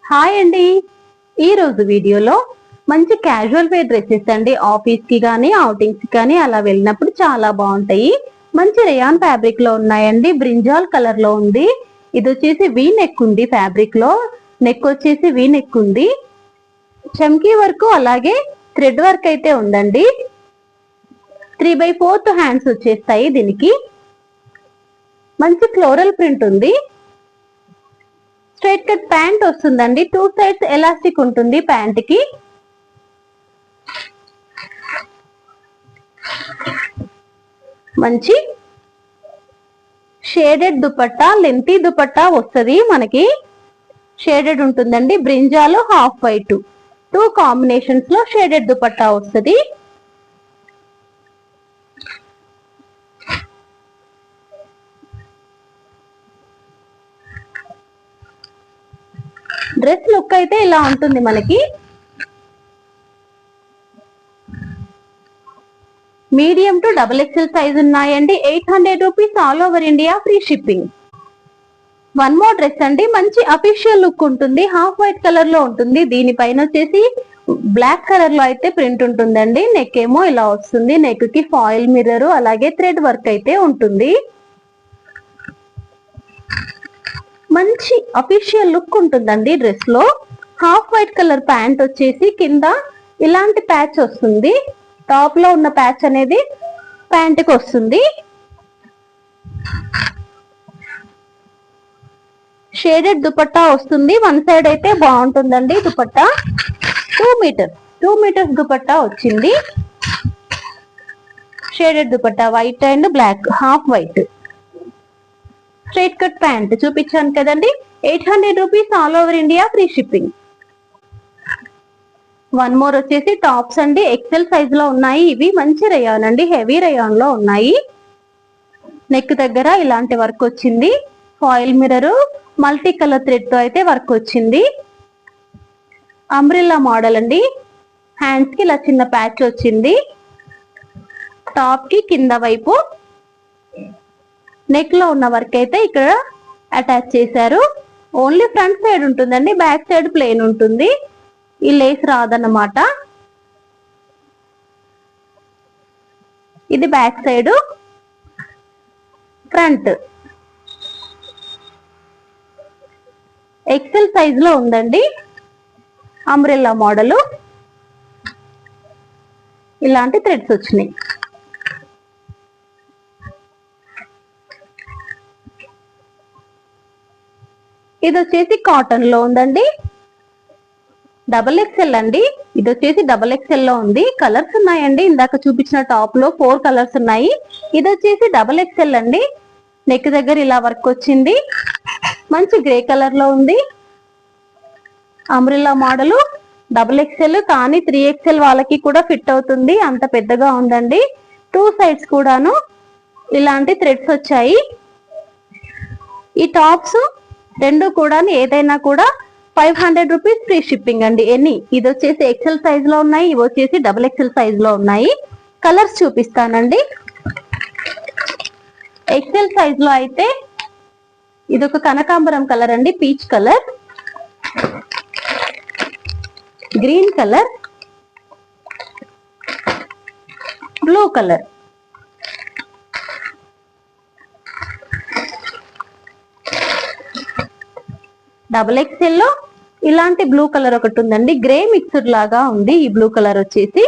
Hi అండి. ఈ రోజు వీడియోలో మంచి క్యాజువల్ వేర్ డ్రెస్సెస్ అండి. ఆఫీస్ కి కానీ అవుటింగ్స్ కి కానీ అలా వెళ్ళినప్పుడు చాలా బాగుంటాయి. మంచి రేయాన్ ఫ్యాబ్రిక్ లో ఉన్నాయండి. బ్రింజాల్ కలర్ లో ఉంది. ఇది వచ్చేసి వీ నెక్ ఉంది. ఫ్యాబ్రిక్ లో నెక్ వచ్చేసి వీ నెక్ ఉంది. చమ్కీ వర్క్ అలాగే థ్రెడ్ వర్క్ అయితే ఉందండి. 3/4 హ్యాండ్స్ వచ్చేస్తాయి. దీనికి మంచి ఫ్లోరల్ ప్రింట్ ఉంది. స్ట్రైట్ కట్ ప్యాంట్ వస్తుందండి. 2 సైడ్స్ ఎలాస్టిక్ ఉంటుంది ప్యాంట్ కి. మంచి షేడెడ్ దుపట్టా, లెంతీ దుపట్టా వస్తుంది. మనకి షేడెడ్ ఉంటుందండి. బ్రింజాలు హాఫ్ వైట్ 2 కాంబినేషన్స్ లో షేడెడ్ దుపట్టా వస్తుంది. డ్రెస్ లుక్ అయితే ఇలా ఉంటుంది మనకి. మీడియం టు XXL సైజ్ ఉన్నాయండి. 800 rupees all over India, free shipping. One more dress అండి. మంచి అఫీషియల్ లుక్ ఉంటుంది. హాఫ్ వైట్ కలర్ లో ఉంటుంది. దీనిపైన వచ్చేసి బ్లాక్ కలర్ లో అయితే ప్రింట్ ఉంటుందండి. నెక్ ఏమో ఇలా వస్తుంది. నెక్ కి ఫాయిల్ మిర్రర్ అలాగే థ్రెడ్ వర్క్ అయితే ఉంటుంది. మంచి అఫీషియల్ లుక్ ఉంటుందండి డ్రెస్ లో. హాఫ్ వైట్ కలర్ ప్యాంట్ వచ్చేసి కింద ఇలాంటి ప్యాచ్ వస్తుంది. టాప్ లో ఉన్న ప్యాచ్ అనేది ప్యాంట్ కి వస్తుంది. షేడెడ్ దుపట్టా వస్తుంది. వన్ సైడ్ అయితే బాగుంటుందండి దుపట్టా. 2 మీటర్స్ దుపట్టా వచ్చింది. Shaded dupatta white and black, half white. Straight cut pant చూపించాను కదండి. 800 rupees all over India, free shipping. One more వచ్చేసి టాప్స్ అండి. ఎక్సెల్ సైజ్ లో ఉన్నాయి. ఇవి మంచి రేయాన్ అండి. హెవీ రేయాన్ లో ఉన్నాయి. నెక్ దగ్గర ఇలాంటి వర్క్ వచ్చింది. Foil mirror multi colour thread తో అయితే వర్క్ వచ్చింది. అంబ్రిల్లా మోడల్ అండి. హ్యాండ్స్ కి ఇలా చిన్న ప్యాచ్ వచ్చింది. టాప్ కి కింద వైపు నెక్ లో ఉన్న వర్క్ అయితే ఇక్కడ అటాచ్ చేశారు. ఓన్లీ ఫ్రంట్ సైడ్ ఉంటుందండి. బ్యాక్ సైడ్ ప్లెయిన్ ఉంటుంది. ఈ లేస్ రాదన్నమాట. ఇది back side. Front XL size లో ఉందండి. Umbrella model. ఇలాంటి థ్రెడ్స్ వచ్చినాయి. ఇది వచ్చేసి కాటన్ లో ఉందండి. XXL అండి. ఇది వచ్చేసి XXL లో ఉంది. కలర్స్ ఉన్నాయండి. ఇందాక చూపించిన టాప్ లో 4 కలర్స్ ఉన్నాయి. ఇది వచ్చేసి XXL అండి. నెక్ దగ్గర ఇలా వర్క్ వచ్చింది. మంచి గ్రే కలర్ లో ఉంది. Umbrella model. XXL కానీ 3XL వాళ్ళకి కూడా ఫిట్ అవుతుంది. అంత పెద్దగా ఉందండి. 2 సైడ్స్ కూడాను ఇలాంటి థ్రెడ్స్ వచ్చాయి. ఈ టాప్స్ రెండు కూడా ఏదైనా కూడా 500 రూపీస్ ఫ్రీ షిప్పింగ్ అండి. ఇది వచ్చేసి ఎక్సెల్ సైజ్ లో ఉన్నాయి. ఇవి వచ్చేసి XXL సైజ్ లో ఉన్నాయి. కలర్స్ చూపిస్తానండి. ఎక్సెల్ సైజ్ లో అయితే ఇది ఒక కనకాంబరం కలర్ అండి. Peach colour, green colour, blue colour. XXL లో ఇలాంటి బ్లూ కలర్ ఒకటి ఉందండి. గ్రే మిక్స్డ్ లాగా ఉంది. ఈ బ్లూ కలర్ వచ్చేసి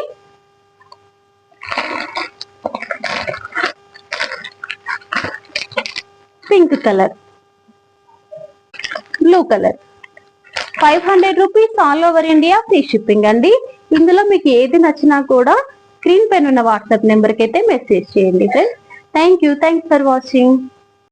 pink colour, blue colour. 500 rupees all over India, free shipping అండి. ఇందులో మీకు ఏది నచ్చినా కూడా స్క్రీన్ పైన ఉన్న వాట్సాప్ నెంబర్కి అయితే మెసేజ్ చేయండి ఫ్రెండ్స్. Thanks for watching.